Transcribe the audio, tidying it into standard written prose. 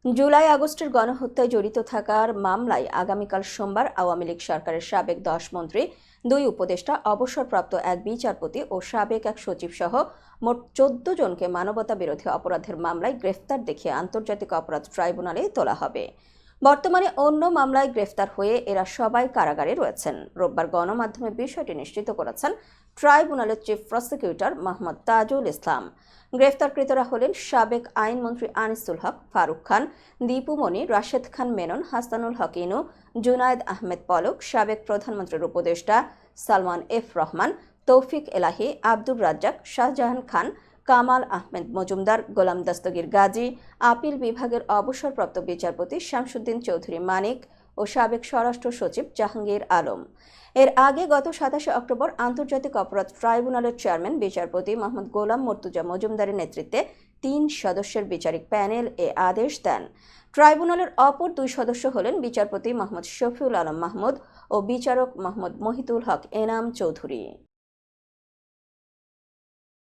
জুলাই আগস্টের গণহত্যায় জড়িত থাকার মামলায় আগামীকাল সোমবার আওয়ামী লীগ সরকারের সাবেক 10 মন্ত্রী, 2 উপদেষ্টা, অবসরপ্রাপ্ত এক বিচারপতি ও সাবেক এক সচিব সহ মোট 14 জনকে মানবতা বিরোধী অপরাধের মামলায় গ্রেফতার দেখিয়ে আন্তর্জাতিক অপরাধ ট্রাইব্যুনালে তোলা হবে। বর্তমানে অন্য মামলায় গ্রেফতার হয়ে এরা সবাই কারাগারে রয়েছেন। রোববার গণমাধ্যমে বিষয়টি নিশ্চিত করেছেন ট্রাইব্যুনালের চিফ প্রসিকিউটর মোহাম্মদ তাজুল ইসলাম। গ্রেফতারকৃতরা হলেন সাবেক আইনমন্ত্রী আনিসুল হক, ফারুক খান, দীপু মনি, রাশেদ খান মেনন, হাসানুল হক ইনু, জুনায়েদ আহমেদ পলক, সাবেক প্রধানমন্ত্রীর উপদেষ্টা সালমান এফ রহমান, তৌফিক এলাহি, আব্দুর রাজ্জাক, শাহজাহান খান, কামাল আহমেদ মজুমদার, গোলাম দস্তগীর গাজী, আপিল বিভাগের অবসরপ্রাপ্ত বিচারপতি শামসুদ্দিন চৌধুরী মানিক ও সাবেক স্বরাষ্ট্র সচিব জাহাঙ্গীর আলম। এর আগে গত 27 অক্টোবর আন্তর্জাতিক অপরাধ ট্রাইব্যুনালের চেয়ারম্যান বিচারপতি মোহাম্মদ গোলাম মর্তুজা মজুমদারের নেতৃত্বে 3 সদস্যের বিচারিক প্যানেল এ আদেশ দেন। ট্রাইব্যুনালের অপর 2 সদস্য হলেন বিচারপতি মোহাম্মদ শফিউল আলম মাহমুদ ও বিচারক মোহাম্মদ মহিতুল হক এনাম চৌধুরী।